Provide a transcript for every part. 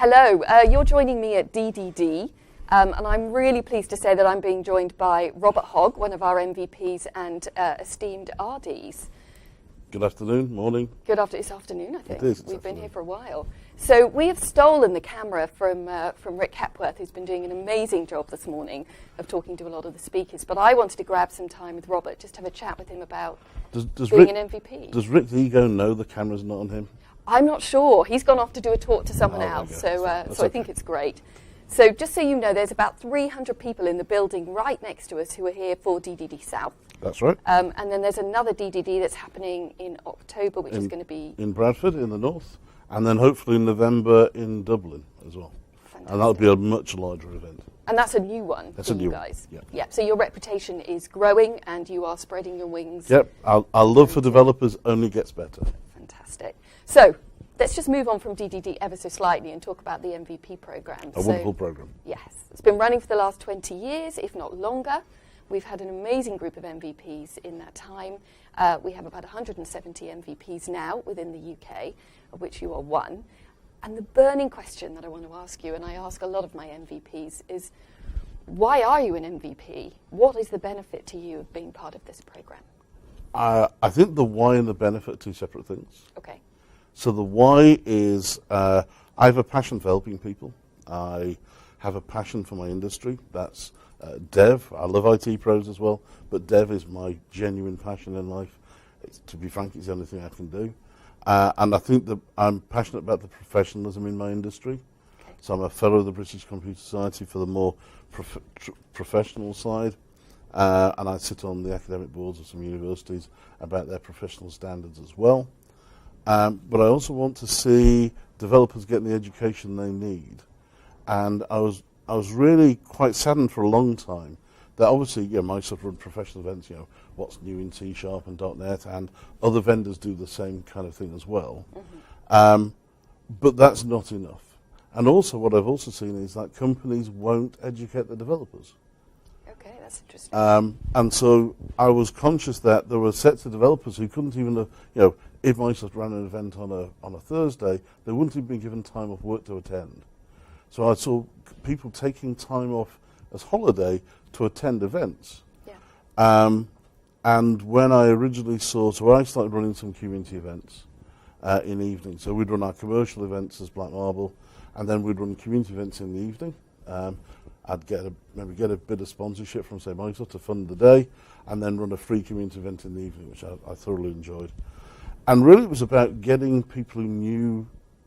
Hello, you're joining me at DDD, and I'm really pleased to say that I'm being joined by Robert Hogg, one of our MVPs and esteemed RDs. Good afternoon, morning. It's afternoon, I think. It is. We've been here for a while. So we have stolen the camera from Rick Hepworth, who's been doing an amazing job this morning of talking to a lot of the speakers. But I wanted to grab some time with Robert, just to have a chat with him about being an MVP. Does Rick's ego know the camera's not on him? I'm not sure. He's gone off to do a talk to someone else, so I think it's great. So just so you know, there's about 300 people in the building right next to us who are here for DDD South. That's right. And then there's another DDD that's happening in October, which is going to be... in Bradford, in the north, and then hopefully in November in Dublin as well. Fantastic. And that'll be a much larger event. And that's a new one for you guys. Yeah. So your reputation is growing and you are spreading your wings. Yep. Our love for developers only gets better. Fantastic. So let's just move on from DDD ever so slightly and talk about the MVP program. A wonderful program. Yes. It's been running for the last 20 years, if not longer. We've had an amazing group of MVPs in that time. We have about 170 MVPs now within the UK, of which you are one. And the burning question that I want to ask you, and I ask a lot of my MVPs, is why are you an MVP? What is the benefit to you of being part of this program? I think the why and the benefit are two separate things. Okay. So the why is I have a passion for helping people. I have a passion for my industry. That's dev. I love IT pros as well, but dev is my genuine passion in life. To be frank, it's the only thing I can do. And I think that I'm passionate about the professionalism in my industry. Okay. So I'm a fellow of the British Computer Society for the more professional side. And I sit on the academic boards of some universities about their professional standards as well. But I also want to see developers getting the education they need. And I was really quite saddened for a long time that obviously, Microsoft run professional events, what's new in C# and .NET, and other vendors do the same kind of thing as well. Mm-hmm. But that's not enough. And also what I've also seen is that companies won't educate the developers. Okay, that's interesting. And so I was conscious that there were sets of developers who couldn't even, if Microsoft ran an event on a Thursday, they wouldn't even be given time off work to attend. So I saw people taking time off as holiday to attend events. Yeah. And when I originally so I started running some community events in the evening. So we'd run our commercial events as Black Marble, and then we'd run community events in the evening. I'd maybe get a bit of sponsorship from, say, Microsoft to fund the day, and then run a free community event in the evening, which I thoroughly enjoyed. And really it was about getting people who knew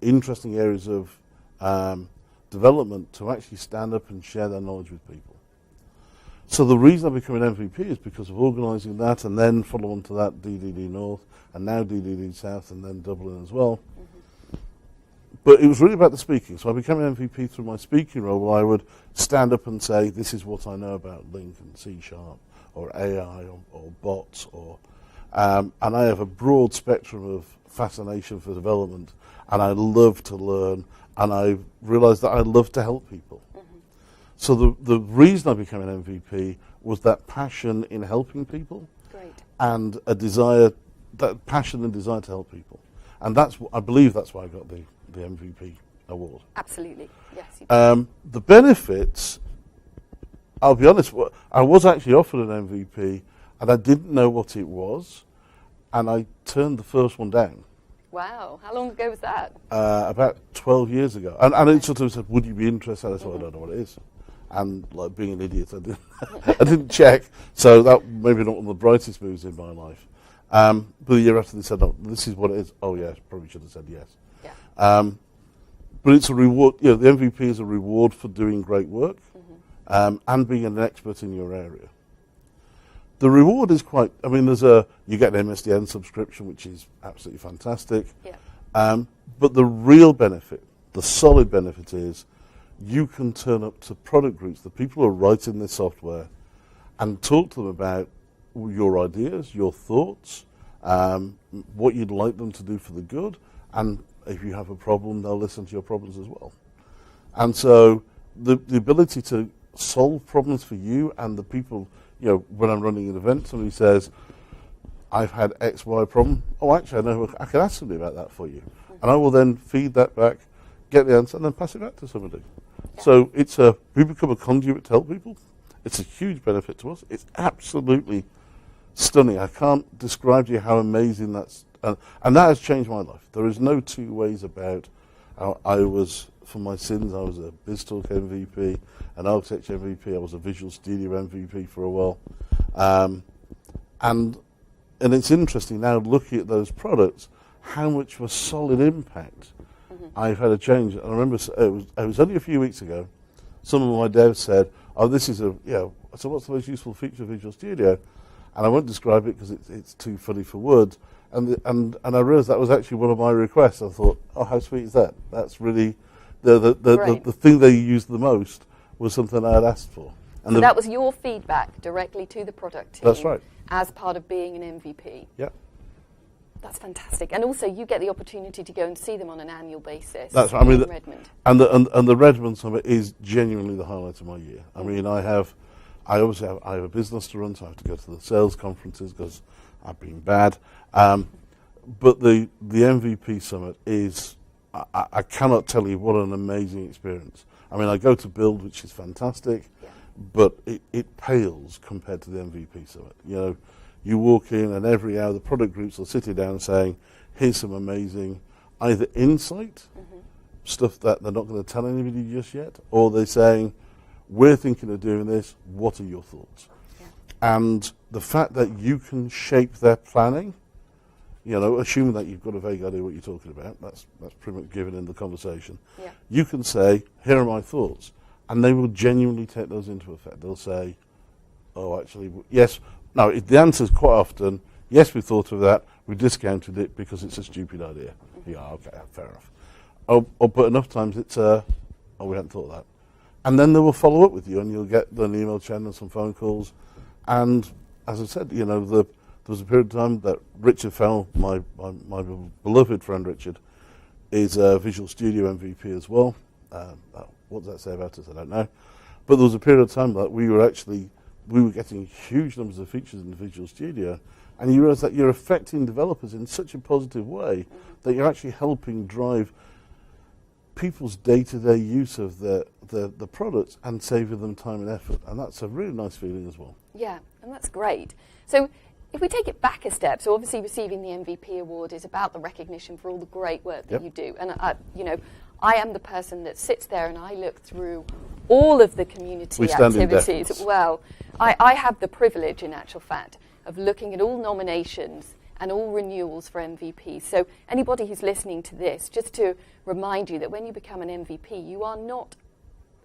interesting areas of development to actually stand up and share their knowledge with people. So the reason I became an MVP is because of organising that, and then follow on to that DDD North, and now DDD South, and then Dublin as well. Mm-hmm. But it was really about the speaking. So I became an MVP through my speaking role, where I would stand up and say, this is what I know about Link and C#, or AI, or bots, and I have a broad spectrum of fascination for development, and I love to learn, and I realised that I love to help people. Mm-hmm. So the reason I became an MVP was that passion in helping people. Great. And that passion and desire to help people. And I believe that's why I got the MVP award. Absolutely, yes. You did. The benefits, I'll be honest, I was actually offered an MVP, and I didn't know what it was, and I turned the first one down. Wow, how long ago was that? About 12 years ago. And it sort of said, would you be interested? I thought, I don't know what it is. And like being an idiot, I didn't check. So that maybe not one of the brightest moves in my life. But the year after they said, no, this is what it is. Oh yeah, probably should have said yes. Yeah. But it's a reward, the MVP is a reward for doing great work, mm-hmm. And being an expert in your area. The reward is you get an MSDN subscription, which is absolutely fantastic. Yeah. But the real benefit, the solid benefit is you can turn up to product groups, the people who are writing this software, and talk to them about your ideas, your thoughts, what you'd like them to do for the good, and if you have a problem, they'll listen to your problems as well. And so the ability to solve problems for you and the people, when I'm running an event, somebody says, I've had X, Y problem. Oh, actually, I know I can ask somebody about that for you. And I will then feed that back get the answer, and then pass it back to somebody. Yeah. So we become a conduit to help people. It's a huge benefit to us. It's absolutely stunning. I can't describe to you how amazing that's, and that has changed my life. There is no two ways about how I was, for my sins, I was a BizTalk MVP, an architecture MVP, I was a Visual Studio MVP for a while. And it's interesting now looking at those products, how much of a solid impact I've had a change. And I remember it was only a few weeks ago, some of my devs said, oh, this is so what's the most useful feature of Visual Studio? And I won't describe it because it's too funny for words. And I realised that was actually one of my requests. I thought, oh, how sweet is that? That's really, the thing they used the most was something I had asked for. And so that was your feedback directly to the product team. That's right. As part of being an MVP. Yeah. That's fantastic. And also you get the opportunity to go and see them on an annual basis. That's right. I mean, Redmond. And the Redmond Summit is genuinely the highlight of my year. I mean, I have a business to run, so I have to go to the sales conferences because I've been bad. But the MVP Summit is, I cannot tell you what an amazing experience. I mean, I go to Build, which is fantastic, but it pales compared to the MVP Summit. You know, you walk in and every hour the product groups will sit you down saying, here's some amazing either insight, stuff that they're not going to tell anybody just yet, or they're saying, we're thinking of doing this, what are your thoughts? Yeah. And the fact that you can shape their planning, you know, assuming that you've got a vague idea what you're talking about, that's pretty much given in the conversation. Yeah. You can say, here are my thoughts, and they will genuinely take those into effect. They'll say, oh, actually, yes. No, the answer is quite often, yes, we thought of that, we discounted it because it's a stupid idea. Yeah, okay, fair enough. But enough times it's, oh, we hadn't thought of that. And then they will follow up with you, and you'll get an email chain and some phone calls. And as I said, you know, there was a period of time that Richard Fell, my beloved friend Richard, is a Visual Studio MVP as well. What does that say about us? I don't know. But there was a period of time that we were getting huge numbers of features in the Visual Studio, and you realise that you're affecting developers in such a positive way that you're actually helping drive people's day-to-day use of the products and saving them time and effort, and that's a really nice feeling as well. Yeah, and that's great. So if we take it back a step, so obviously receiving the MVP award is about the recognition for all the great work that you do, and I am the person that sits there and I look through all of the community activities. Well, I have the privilege, in actual fact, of looking at all nominations and all renewals for MVP. So anybody who's listening to this, just to remind you that when you become an MVP, you are not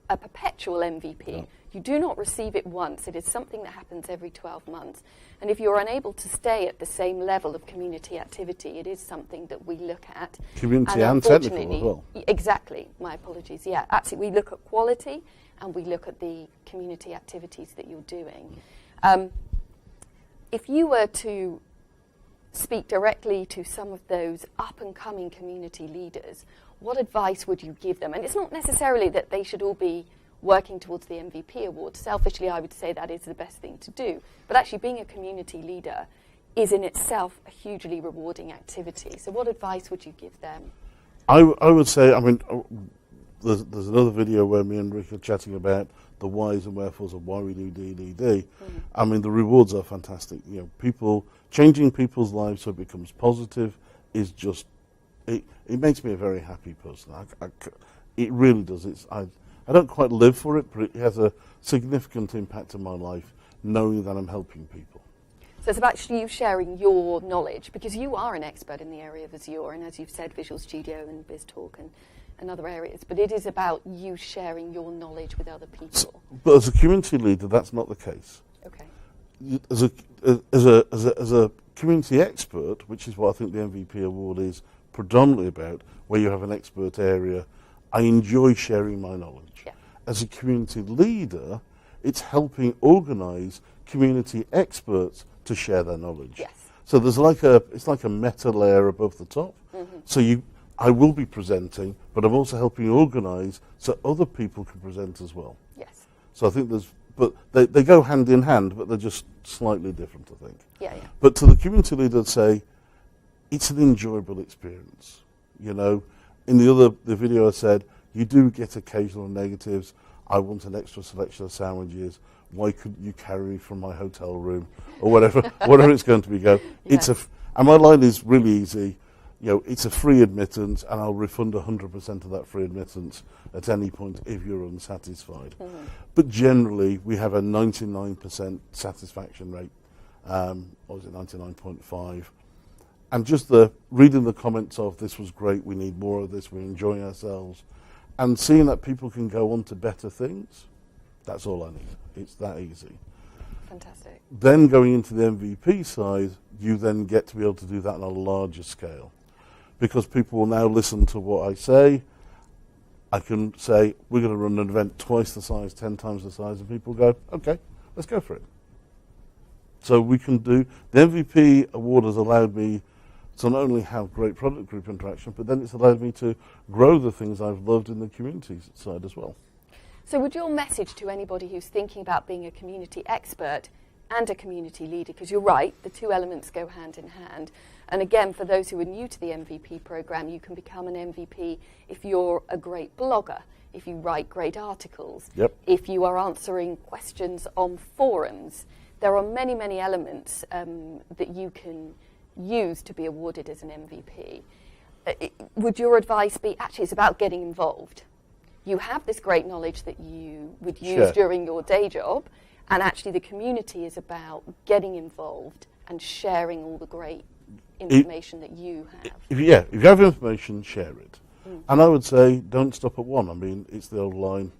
a perpetual MVP. No. You do not receive it once. It is something that happens every 12 months. And if you're unable to stay at the same level of community activity, it is something that we look at. Community and technical as well. Exactly. My apologies. Yeah, absolutely. We look at quality and we look at the community activities that you're doing. If you were to speak directly to some of those up-and-coming community leaders, what advice would you give them? And it's not necessarily that they should all be working towards the MVP award. Selfishly, I would say that is the best thing to do. But actually, being a community leader is in itself a hugely rewarding activity. So what advice would you give them? I would say, I mean, there's another video where me and Rick are chatting about the whys and wherefores of why we do DDD. I mean, the rewards are fantastic. You know, changing people's lives so it becomes positive is just, it makes me a very happy person. It really does. I don't quite live for it, but it has a significant impact on my life, knowing that I'm helping people. So it's about you sharing your knowledge, because you are an expert in the area of Azure, and as you've said, Visual Studio and BizTalk and other areas, but it is about you sharing your knowledge with other people. But as a community leader, that's not the case. Okay. As a community expert, which is what I think the MVP award is predominantly about, where you have an expert area, I enjoy sharing my knowledge. Yeah. As a community leader, it's helping organise community experts to share their knowledge. Yes. So there's it's like a meta layer above the top. So I will be presenting, but I'm also helping organise so other people can present as well. Yes. So I think but they go hand in hand, but they're just slightly different, I think. Yeah, yeah. But to the community leader, I'd say it's an enjoyable experience. You know, in the video I said, you do get occasional negatives. I want an extra selection of sandwiches. Why couldn't you carry me from my hotel room? Or whatever it's going to be. Yes. And my line is really easy. It's a free admittance, and I'll refund 100% of that free admittance at any point if you're unsatisfied. Mm-hmm. But generally, we have a 99% satisfaction rate. Or was it 99.5? And just reading the comments of this was great, we need more of this, we're enjoying ourselves, and seeing that people can go on to better things, that's all I need. It's that easy. Fantastic. Then going into the MVP side, you then get to be able to do that on a larger scale. Because people will now listen to what I say. I can say, we're going to run an event twice the size, 10 times the size, and people go, okay, let's go for it. So we can do, the MVP award has allowed me to not only have great product group interaction, but then it's allowed me to grow the things I've loved in the community side as well. So would your message to anybody who's thinking about being a community expert and a community leader, because you're right, the two elements go hand in hand. And again, for those who are new to the MVP program, you can become an MVP if you're a great blogger, if you write great articles, if you are answering questions on forums. There are many, many elements that you can use to be awarded as an MVP. Would your advice be, actually, it's about getting involved? You have this great knowledge that you would use during your day job, and actually the community is about getting involved and sharing all the great information that you have. If you have information, share it. And I would say, don't stop at one. I mean, it's the old line,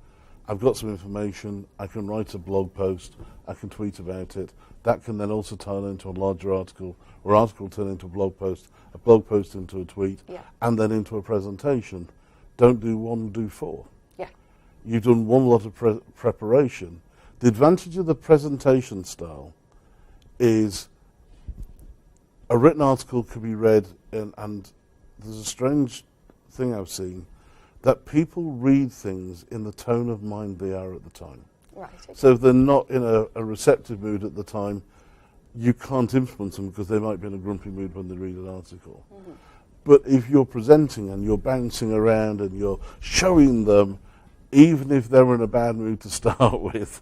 I've got some information, I can write a blog post, I can tweet about it. That can then also turn into a larger article, or article turn into a blog post into a tweet, and then into a presentation. Don't do one, do four. Yeah. You've done one lot of preparation. The advantage of the presentation style is a written article could be read, and there's a strange thing I've seen, that people read things in the tone of mind they are at the time. Right. Okay. So if they're not in a receptive mood at the time, you can't influence them because they might be in a grumpy mood when they read an article. Mm-hmm. But if you're presenting and you're bouncing around and you're showing them, even if they're in a bad mood to start with,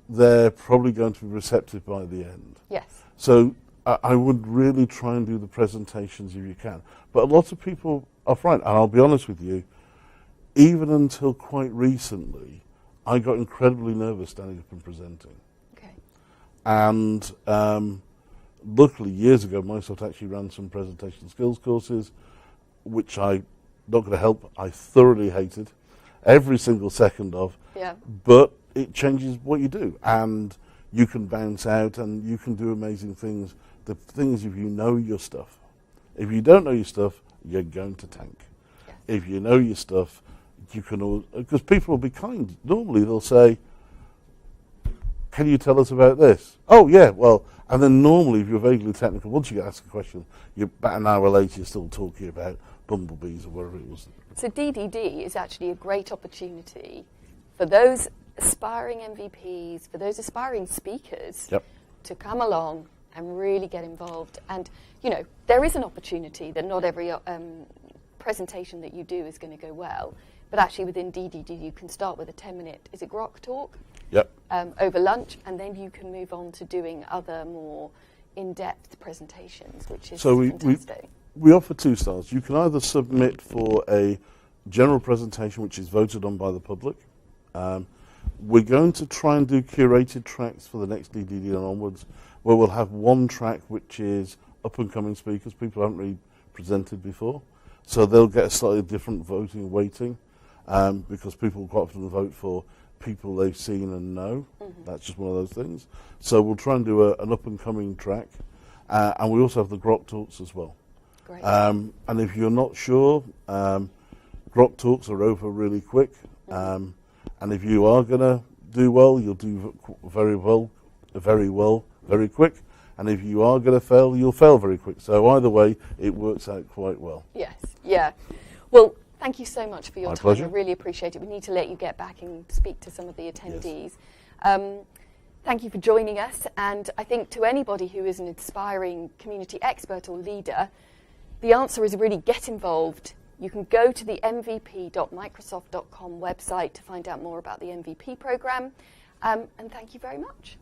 they're probably going to be receptive by the end. Yes. So I would really try and do the presentations if you can. But a lot of people are frightened, and I'll be honest with you, even until quite recently, I got incredibly nervous standing up and presenting. Okay. And luckily, years ago, Microsoft actually ran some presentation skills courses, which not going to help, I thoroughly hated, every single second of. Yeah. But it changes what you do, and you can bounce out, and you can do amazing things. The thing is, if you know your stuff. If you don't know your stuff, you're going to tank. Yes. If you know your stuff, you can, because people will be kind. Normally they'll say, can you tell us about this? Oh yeah, well, and then normally if you're vaguely technical, once you get asked a question, you're about an hour later you're still talking about bumblebees or whatever it was. So DDD is actually a great opportunity for those aspiring MVPs, for those aspiring speakers, to come along and really get involved. And, there is an opportunity that not every presentation that you do is going to go well. But actually within DDD you can start with a 10-minute, is it grok talk? Yep. Over lunch, and then you can move on to doing other more in-depth presentations, which is fantastic. We offer two styles. You can either submit for a general presentation which is voted on by the public. We're going to try and do curated tracks for the next DDD and onwards, where we'll have one track which is up-and-coming speakers, people haven't really presented before. So they'll get a slightly different voting weighting, because people quite often vote for people they've seen and know. Mm-hmm. That's just one of those things. So we'll try and do an up-and-coming track. And we also have the grok talks as well. Great. And if you're not sure, grok talks are over really quick. Mm-hmm. And if you are going to do well, you'll do very well, very quick. And if you are going to fail, you'll fail very quick. So either way, it works out quite well. Yes, yeah. Well, thank you so much for your My time. pleasure. I really appreciate it. We need to let you get back and speak to some of the attendees. Yes. Thank you for joining us. And I think to anybody who is an aspiring community expert or leader, the answer is really get involved, You can go to the mvp.microsoft.com website to find out more about the MVP program. And thank you very much.